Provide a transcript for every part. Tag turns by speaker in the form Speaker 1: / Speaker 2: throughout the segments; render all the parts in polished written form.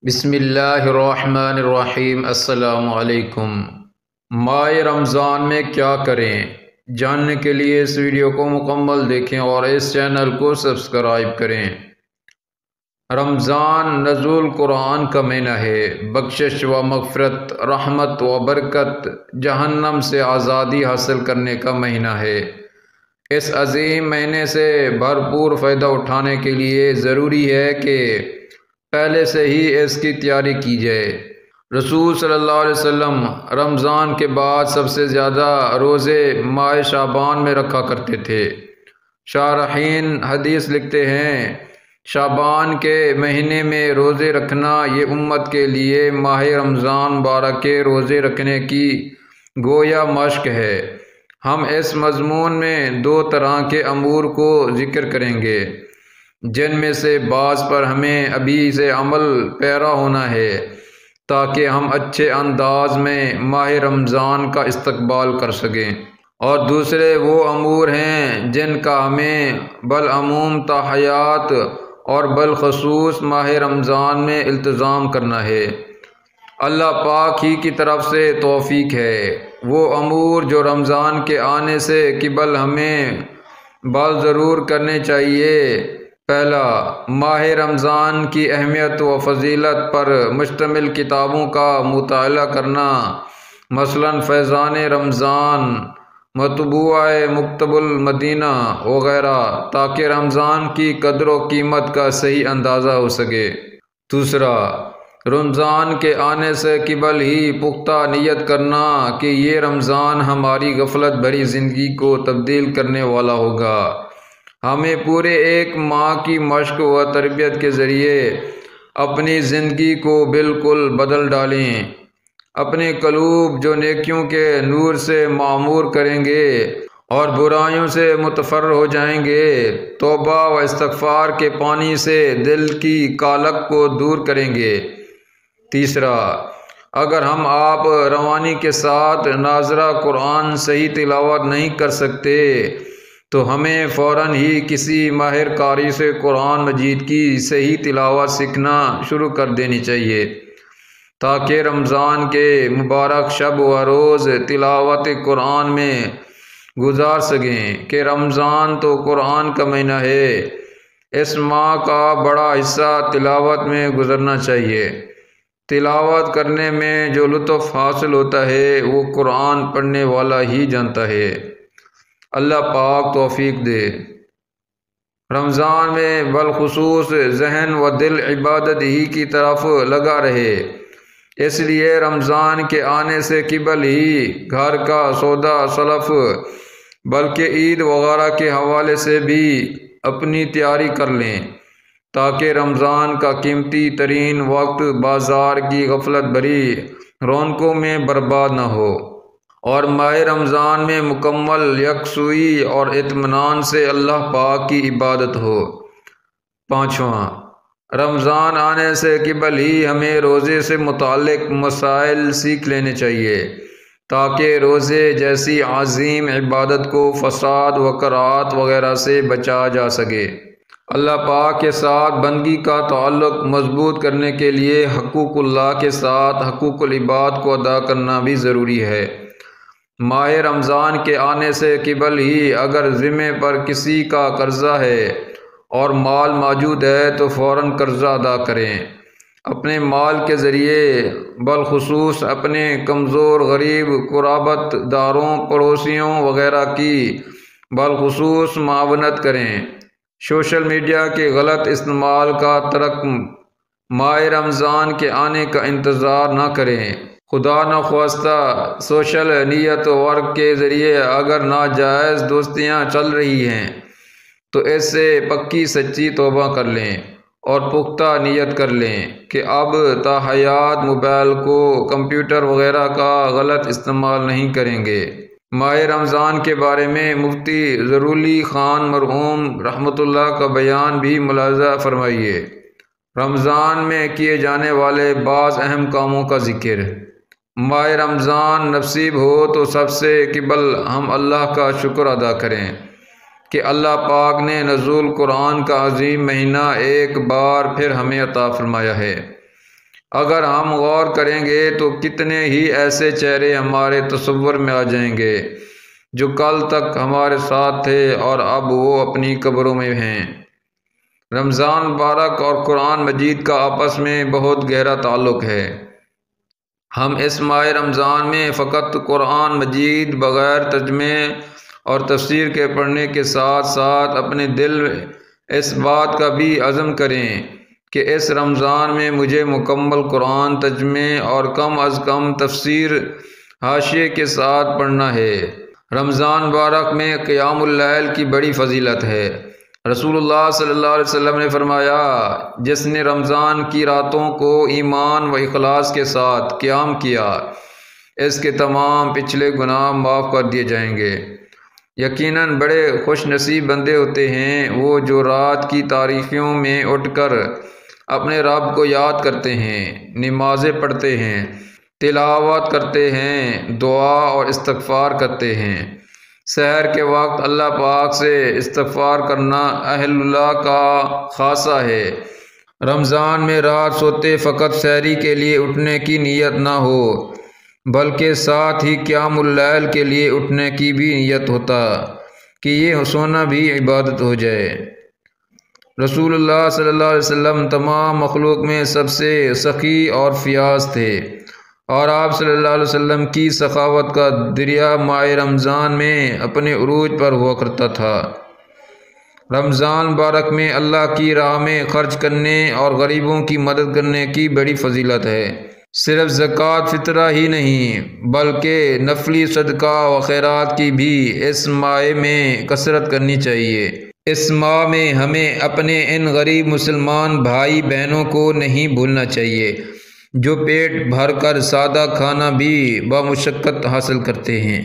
Speaker 1: بسم اللہ الرحمن الرحیم۔ السلام علیکم۔ ماہ رمضان میں کیا کریں، جاننے کے لیے اس ویڈیو کو مکمل دیکھیں اور اس چینل کو سبسکرائب کریں۔ رمضان نزول قرآن کا مہینہ ہے، بخشش و مغفرت، رحمت و برکت، جہنم سے آزادی حاصل کرنے کا مہینہ ہے۔ اس عظیم مہینے سے بھرپور فائدہ اٹھانے کے لیے ضروری ہے کہ پہلے سے ہی اس کی تیاری کی جائے۔ رسول صلی اللہ علیہ وسلم رمضان کے بعد سب سے زیادہ روزے ماہ شعبان میں رکھا کرتے تھے۔ شارحین حدیث لکھتے ہیں، شعبان کے مہینے میں روزے رکھنا یہ امت کے لیے ماہ رمضان مبارک کے روزے رکھنے کی گویا مشق ہے۔ ہم اس مضمون میں دو طرح کے امور کو ذکر کریں گے، جن میں سے بعض پر ہمیں ابھی سے عمل پیرا ہونا ہے تاکہ ہم اچھے انداز میں ماہ رمضان کا استقبال کر سکیں، اور دوسرے وہ امور ہیں جن کا ہمیں بالعموم تا حیات اور بالخصوص ماہ رمضان میں التزام کرنا ہے۔ اللہ پاک ہی کی طرف سے توفیق ہے۔ وہ امور جو رمضان کے آنے سے قبل ہمیں بال ضرور کرنے چاہیے: پہلا، ماہ رمضان کی اہمیت و فضیلت پر مشتمل کتابوں کا مطالعہ کرنا، مثلاً فیضان رمضان، مطبوعہ مکتب المدینہ وغیرہ، تاکہ رمضان کی قدر و قیمت کا صحیح اندازہ ہو سکے۔ دوسرا، رمضان کے آنے سے قبل ہی پختہ نیت کرنا کہ یہ رمضان ہماری غفلت بھری زندگی کو تبدیل کرنے والا ہوگا۔ ہمیں پورے ایک ماہ کی مشق و تربیت کے ذریعے اپنی زندگی کو بالکل بدل ڈالیں۔ اپنے قلوب جو نیکیوں کے نور سے معمور کریں گے اور برائیوں سے متفرغ ہو جائیں گے، توبہ و استغفار کے پانی سے دل کی کالک کو دور کریں گے۔ تیسرا، اگر ہم آپ روانی کے ساتھ ناظرہ قرآن صحیح تلاوت نہیں کر سکتے تو ہمیں فوراً ہی کسی ماہر قاری سے قرآن مجید کی صحیح تلاوت سیکھنا شروع کر دینی چاہیے، تاکہ رمضان کے مبارک شب و روز تلاوت قرآن میں گزار سکیں کہ رمضان تو قرآن کا مہینہ ہے، اس ماہ کا بڑا حصہ تلاوت میں گزرنا چاہیے۔ تلاوت کرنے میں جو لطف حاصل ہوتا ہے وہ قرآن پڑھنے والا ہی جانتا ہے۔ اللہ پاک توفیق دے۔ رمضان میں بالخصوص ذہن و دل عبادت ہی کی طرف لگا رہے، اس لیے رمضان کے آنے سے قبل ہی گھر کا سودا سلف بلکہ عید وغیرہ کے حوالے سے بھی اپنی تیاری کر لیں، تاکہ رمضان کا قیمتی ترین وقت بازار کی غفلت بھری رونقوں میں برباد نہ ہو، اور ماہ رمضان میں مکمل یکسوئی اور اطمینان سے اللہ پاک کی عبادت ہو۔ پانچواں، رمضان آنے سے قبل ہی ہمیں روزے سے متعلق مسائل سیکھ لینے چاہیے، تاکہ روزے جیسی عظیم عبادت کو فساد و کراہت وغیرہ سے بچایا جا سکے۔ اللہ پاک کے ساتھ بندگی کا تعلق مضبوط کرنے کے لیے حقوق اللہ کے ساتھ حقوق العباد کو ادا کرنا بھی ضروری ہے۔ ماہ رمضان کے آنے سے قبل ہی اگر ذمے پر کسی کا قرضہ ہے اور مال موجود ہے تو فوراً قرضہ ادا کریں۔ اپنے مال کے ذریعے بالخصوص اپنے کمزور غریب قرابت داروں، پڑوسیوں وغیرہ کی بالخصوص معاونت کریں۔ سوشل میڈیا کے غلط استعمال کا ترک، ماہ رمضان کے آنے کا انتظار نہ کریں۔ خدا نخواستہ سوشل نیٹ ورک کے ذریعے اگر ناجائز دوستیاں چل رہی ہیں تو اس سے پکی سچی توبہ کر لیں اور پختہ نیت کر لیں کہ اب تا حیات موبائل کو، کمپیوٹر وغیرہ کا غلط استعمال نہیں کریں گے۔ ماہ رمضان کے بارے میں مفتی ظہورعلی خان مرحوم رحمۃ اللہ کا بیان بھی ملاحظہ فرمائیے۔ رمضان میں کیے جانے والے بعض اہم کاموں کا ذکر۔ ماہ رمضان نصیب ہو تو سب سے قبل ہم اللہ کا شکر ادا کریں کہ اللہ پاک نے نزول قرآن کا عظیم مہینہ ایک بار پھر ہمیں عطا فرمایا ہے۔ اگر ہم غور کریں گے تو کتنے ہی ایسے چہرے ہمارے تصور میں آ جائیں گے جو کل تک ہمارے ساتھ تھے اور اب وہ اپنی قبروں میں ہیں۔ رمضان مبارک اور قرآن مجید کا آپس میں بہت گہرا تعلق ہے۔ ہم اس ماہ رمضان میں فقط قرآن مجید بغیر ترجمے اور تفسیر کے پڑھنے کے ساتھ ساتھ اپنے دل میں اس بات کا بھی عزم کریں کہ اس رمضان میں مجھے مکمل قرآن ترجمے اور کم از کم تفسیر حاشیے کے ساتھ پڑھنا ہے۔ رمضان مبارک میں قیام اللیل کی بڑی فضیلت ہے۔ رسول اللہ صلی اللہ علیہ وسلم نے فرمایا، جس نے رمضان کی راتوں کو ایمان و اخلاص کے ساتھ قیام کیا، اس کے تمام پچھلے گناہ معاف کر دیے جائیں گے۔ یقیناً بڑے خوش نصیب بندے ہوتے ہیں وہ جو رات کی تاریکیوں میں اٹھ کر اپنے رب کو یاد کرتے ہیں، نمازیں پڑھتے ہیں، تلاوت کرتے ہیں، دعا اور استغفار کرتے ہیں۔ سحر کے وقت اللہ پاک سے استغفار کرنا اہل اللہ کا خاصہ ہے۔ رمضان میں رات سوتے فقط سحری کے لیے اٹھنے کی نیت نہ ہو بلکہ ساتھ ہی قیام اللیل کے لیے اٹھنے کی بھی نیت ہوتا کہ یہ سونا بھی عبادت ہو جائے۔ رسول اللہ صلی اللہ علیہ وسلم تمام مخلوق میں سب سے سخی اور فیاض تھے، اور آپ صلی اللہ علیہ وسلم کی سخاوت کا دریا ماہ رمضان میں اپنے عروج پر ہوا کرتا تھا۔ رمضان مبارک میں اللہ کی راہ میں خرچ کرنے اور غریبوں کی مدد کرنے کی بڑی فضیلت ہے۔ صرف زکوٰۃ فطرہ ہی نہیں بلکہ نفلی صدقہ و خیرات کی بھی اس ماہ میں کثرت کرنی چاہیے۔ اس ماہ میں ہمیں اپنے ان غریب مسلمان بھائی بہنوں کو نہیں بھولنا چاہیے جو پیٹ بھر کر سادہ کھانا بھی بمشقت حاصل کرتے ہیں۔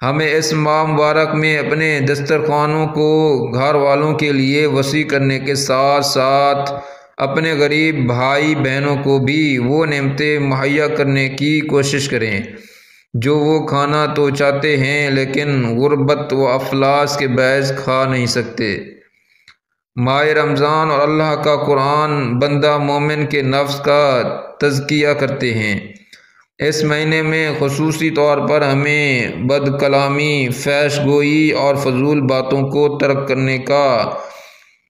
Speaker 1: ہمیں اس ماہ مبارک میں اپنے دسترخوانوں کو گھر والوں کے لیے وسیع کرنے کے ساتھ ساتھ اپنے غریب بھائی بہنوں کو بھی وہ نعمتیں مہیا کرنے کی کوشش کریں جو وہ کھانا تو چاہتے ہیں لیکن غربت و افلاس کے باعث کھا نہیں سکتے۔ ماہ رمضان اور اللہ کا قرآن بندہ مومن کے نفس کا تزکیہ کرتے ہیں۔ اس مہینے میں خصوصی طور پر ہمیں بد کلامی، فحش گوئی اور فضول باتوں کو ترک کرنے کا،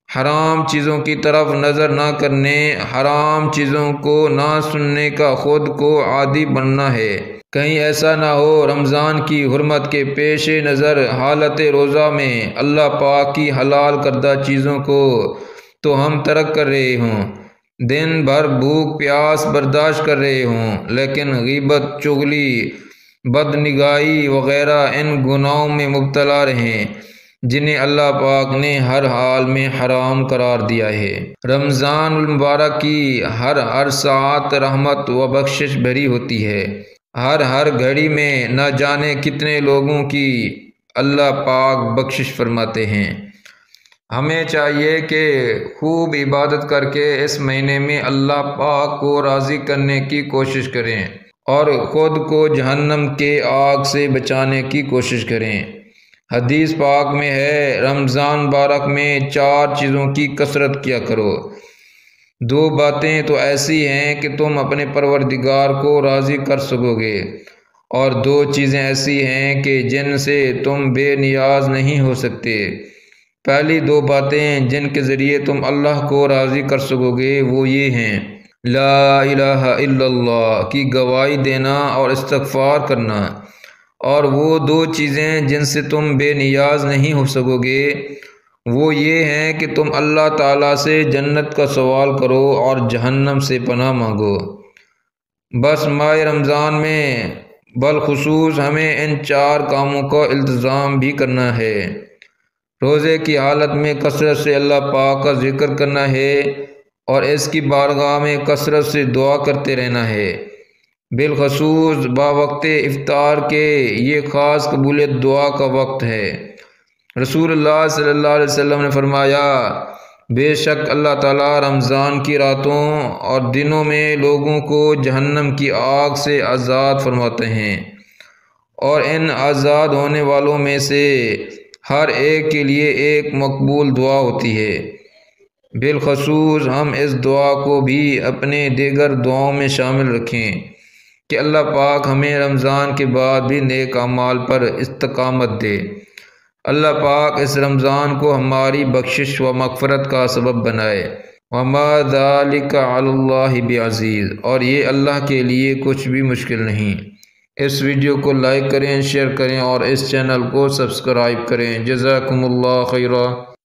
Speaker 1: حرام چیزوں کی طرف نظر نہ کرنے، حرام چیزوں کو نہ سننے کا خود کو عادی بننا ہے۔ کہیں ایسا نہ ہو رمضان کی حرمت کے پیش نظر حالت روزہ میں اللہ پاک کی حلال کردہ چیزوں کو تو ہم ترک کر رہے ہوں، دن بھر بھوک پیاس برداشت کر رہے ہوں، لیکن غیبت، چغلی، بد نگاہی وغیرہ ان گناہوں میں مبتلا رہیں جنہیں اللہ پاک نے ہر حال میں حرام قرار دیا ہے۔ رمضان المبارک کی ہر ساعت رحمت و بخشش بھری ہوتی ہے۔ ہر گھڑی میں نہ جانے کتنے لوگوں کی اللہ پاک بخشش فرماتے ہیں۔ ہمیں چاہیے کہ خوب عبادت کر کے اس مہینے میں اللہ پاک کو راضی کرنے کی کوشش کریں اور خود کو جہنم کے آگ سے بچانے کی کوشش کریں۔ حدیث پاک میں ہے، رمضان مبارک میں 4 چیزوں کی کثرت کیا کرو۔ 2 باتیں تو ایسی ہیں کہ تم اپنے پروردگار کو راضی کر سکو گے، اور 2 چیزیں ایسی ہیں کہ جن سے تم بے نیاز نہیں ہو سکتے۔ پہلی 2 باتیں جن کے ذریعے تم اللہ کو راضی کر سکو گے وہ یہ ہیں، لا الہ الا اللہ کی گواہی دینا اور استغفار کرنا، اور وہ 2 چیزیں جن سے تم بے نیاز نہیں ہو سکو گے وہ یہ ہیں کہ تم اللہ تعالیٰ سے جنت کا سوال کرو اور جہنم سے پناہ مانگو۔ بس ماہ رمضان میں بالخصوص ہمیں ان 4 کاموں کا التزام بھی کرنا ہے۔ روزے کی حالت میں کثرت سے اللہ پاک کا ذکر کرنا ہے اور اس کی بارگاہ میں کثرت سے دعا کرتے رہنا ہے۔ بالخصوص باوقت افطار کے یہ خاص قبولیت دعا کا وقت ہے۔ رسول اللہ صلی اللہ علیہ وسلم نے فرمایا، بے شک اللہ تعالیٰ رمضان کی راتوں اور دنوں میں لوگوں کو جہنم کی آگ سے آزاد فرماتے ہیں، اور ان آزاد ہونے والوں میں سے ہر ایک کے لیے ایک مقبول دعا ہوتی ہے۔ بالخصوص ہم اس دعا کو بھی اپنے دیگر دعاؤں میں شامل رکھیں کہ اللہ پاک ہمیں رمضان کے بعد بھی نیک اعمال پر استقامت دے۔ اللہ پاک اس رمضان کو ہماری بخشش و مغفرت کا سبب بنائے۔ وما ذلک علی اللہ بعزیز، اور یہ اللہ کے لیے کچھ بھی مشکل نہیں۔ اس ویڈیو کو لائک کریں، شیئر کریں اور اس چینل کو سبسکرائب کریں۔ جزاکم اللہ خیرا۔